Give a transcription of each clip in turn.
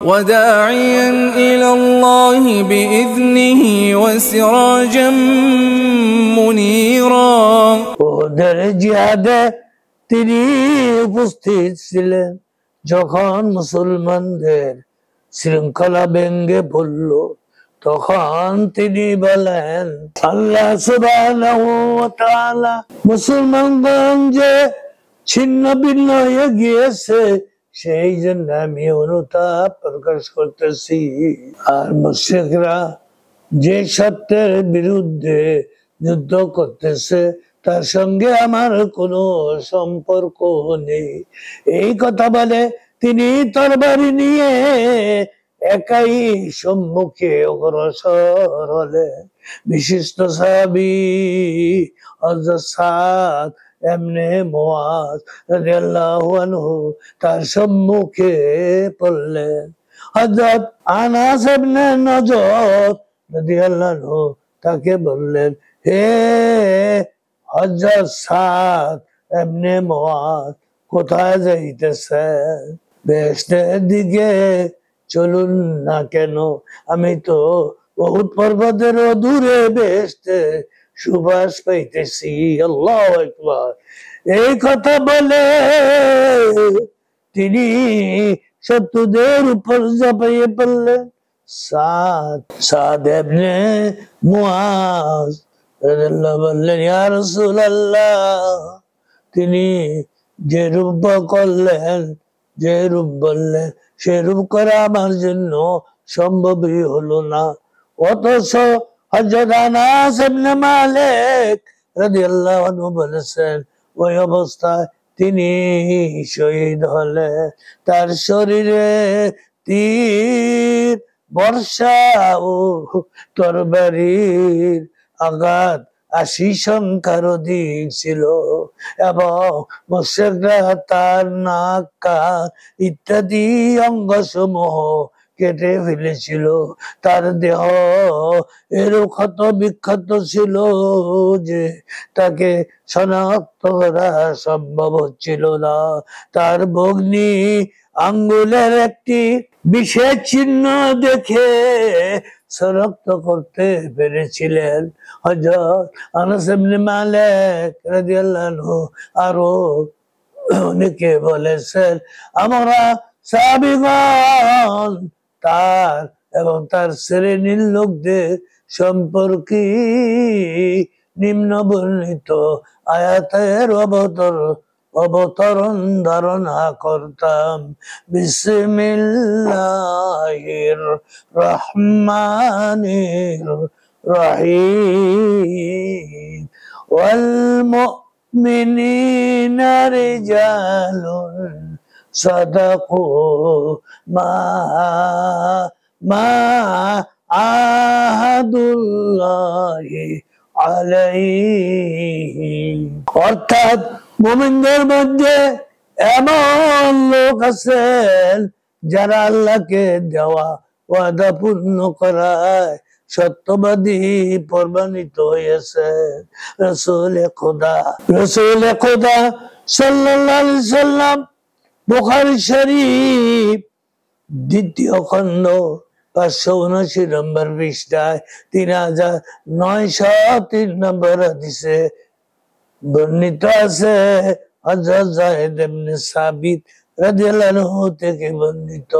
وداعيا إلى الله بإذنه وسراجا منيرا ওদের জিহাদে তিনি উপস্থিত ছিলেন যখন মুসলমানদের শৃঙ্খলা ভেঙে পড়ল তখন তিনি বলেন আল্লাহ সুবহানাহু ওয়া তাআলা মুসলমানগণ যে ছিন্ন ভিন্ন হয়ে গিয়েছে সেই জন্য আমি অনুতাপ প্রকাশ করতেছি আর মুশরিকরা যে সত্যের বিরুদ্ধে যুদ্ধ করতেছে তার সঙ্গে আমার কোনো সম্পর্ক নেই। এই কথা বলে তিনি তরবারি নিয়ে একাই সম্মুখে অগ্রসর হলেন। বিশিষ্ট সাহাবী হযরত সাদ ইবনে মুআয রাদিয়াল্লাহু আনহু তার সম্মুখে পড়লেন। হযরত আনাস ইবনে নজর রাদিয়াল্লাহু আনহু তাকে বললেন, হে হযরত সাদ ইবনে মুআয, কোথায় যাইতেছেন? বেহেশতের দিকে চলুন না কেন? আমি তো উহুদ পর্বতের দূরে বেহেশতে সুবাস পাইতেছি। আল্লাহু আকবার। এই কথা বলে তিনি শত্রুদের উপর ঝাঁপিয়ে পড়লেন। সাদ ইবনে মুআয রাদিয়াল্লাহু বললেন, ইয়া রাসূলুল্লাহ, তিনি যে রূপ করলেন, যে রূপ বললেন, সে রূপ করা আমার জন্য সম্ভবই হলো না। অথচ হযরত আনাস ইবনে মালিক রাদিয়াল্লাহু আনহু বলেছেন, ওই অবস্থায় তিনি শহীদ হলেন। তার শরীরে তীর, বর্ষা ও তরবারির আঘাত ৮০ সংখ্যার অধিক ছিল এবং মুশরিকরা তার নাক, কান ইত্যাদি অঙ্গসমূহ কেটে ফেলেছিল। তার দেহ এরূপ ক্ষত বিক্ষত ছিল যে তাকে শনাক্ত করা সম্ভব হচ্ছিল না। তার ভগ্নী আঙ্গুলের একটি বিশেষ চিহ্ন দেখে শনাক্ত করতে পেরেছিলেন। হযরত আনাস ইবনে মালিক রাদিয়াল্লাহু আনহু আরো অনেকে বলেছেন, আমরা সাহাবীগণ তার এবং তার শ্রেণীর লোকদের সম্পর্কে নিম্ন বর্ণিত আয়াতের অবতরণ ধারণা করতাম। বিসমিল্লাহির রহমানির রহিম। ওয়াল মুমিনিনা রিজালুন সাদাকু মা আহাদুল্লাহি আলাইহি। অর্থাৎ মুমিনদের মধ্যে এমন লোক আছেন যারা আল্লাহকে দেওয়া ওয়াদা পূর্ণ করায় সত্যবাদী প্রমাণিত হয়েছে। রাসূলে খোদা সাল্লাল্লাহু আলাইহি সাল্লাম বুখারী শরীফ ২য় খণ্ড ৫৭৯ নম্বর পৃষ্ঠায় ৩৯০৩ নম্বর হাদিসে বর্ণিত আছে। হযরত যায়েদ ইবনে সাবিত রাদিয়াল্লাহু আনহু থেকে বর্ণিত,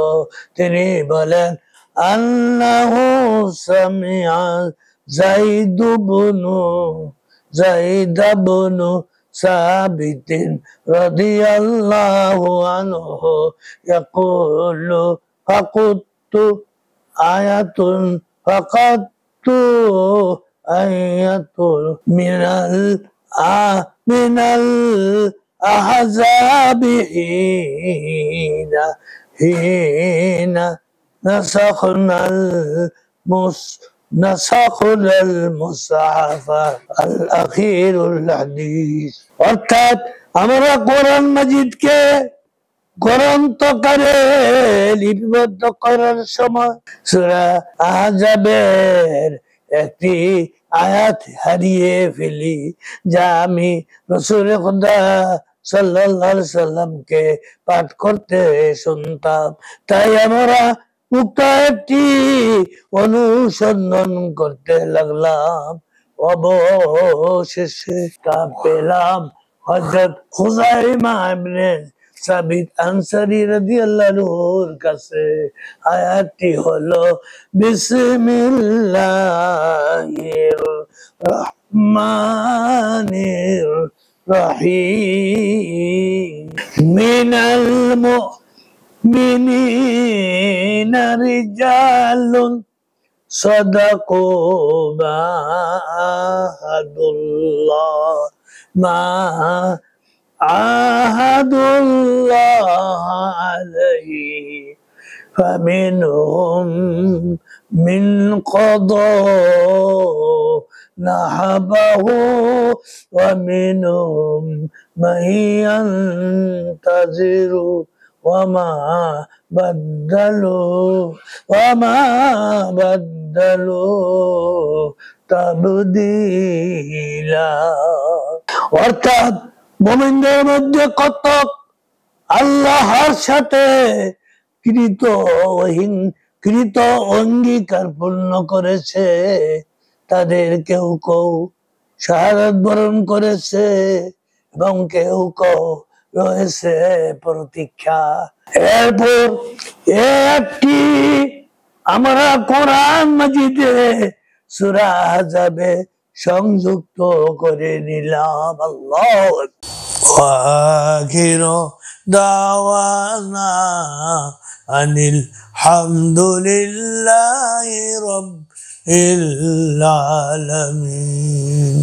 তিনি বলেন, আন্নাহু সামিআ যায়েদ ইবনু সাবিত রাদিয়াল্লাহু আনহু ইয়াকুলু ফাকাতু আয়াতুন মিনাল আহজাবি হিনা নাসাখনাল মুসহাফা আল আখিরুল হাদিস। অর্থাৎ আমরা কোরআন মাজিদকে গ্রন্থকারে লিপিবদ্ধ করার সময় সূরা আহজাবের একটি আয়াত হারিয়ে ফেলি, যা আমি রাসূল খোদা সাল্লাল্লাহু আলাইহি সাল্লামকে পাঠ করতে শুনতাম। তাই আমরা মুক্ত একটি অনুসন্ধান করতে লাগলাম, অবশেষে তা পেলাম হযরত খুযাইমা ইবনে সাবিত আনসারী রাদিয়াল্লাহুর কাছে। আয়াতটি হলো বিসমিল্লাহির রহমানির রহিম মিনাল মুমিনিনা রিজালুন সাদাকু মা আহাদুল্লাহ মা আহাদুল্লাহ আলাইহি ফামিনহুম من قضاء نحبه ومنهم من ينتظر وما بدلوا تبديلا। অর্থাৎ মুমিনদের মধ্যে কতক আল্লাহর সাথে কৃত অঙ্গীকার পূর্ণ করেছে, তাদের কেউ কেউ শাহাদাত বরণ করেছে এবং কেউ কেউ রয়েছে প্রতীক্ষা। এরপর একটি আমরা কোরআন মাজিদে সূরা আহজাবে সংযুক্ত করে নিলাম। আল্লাহু আকবার। দাওয়ানা আনিল হামদুলিল্লাহি রাব্বিল আলামিন।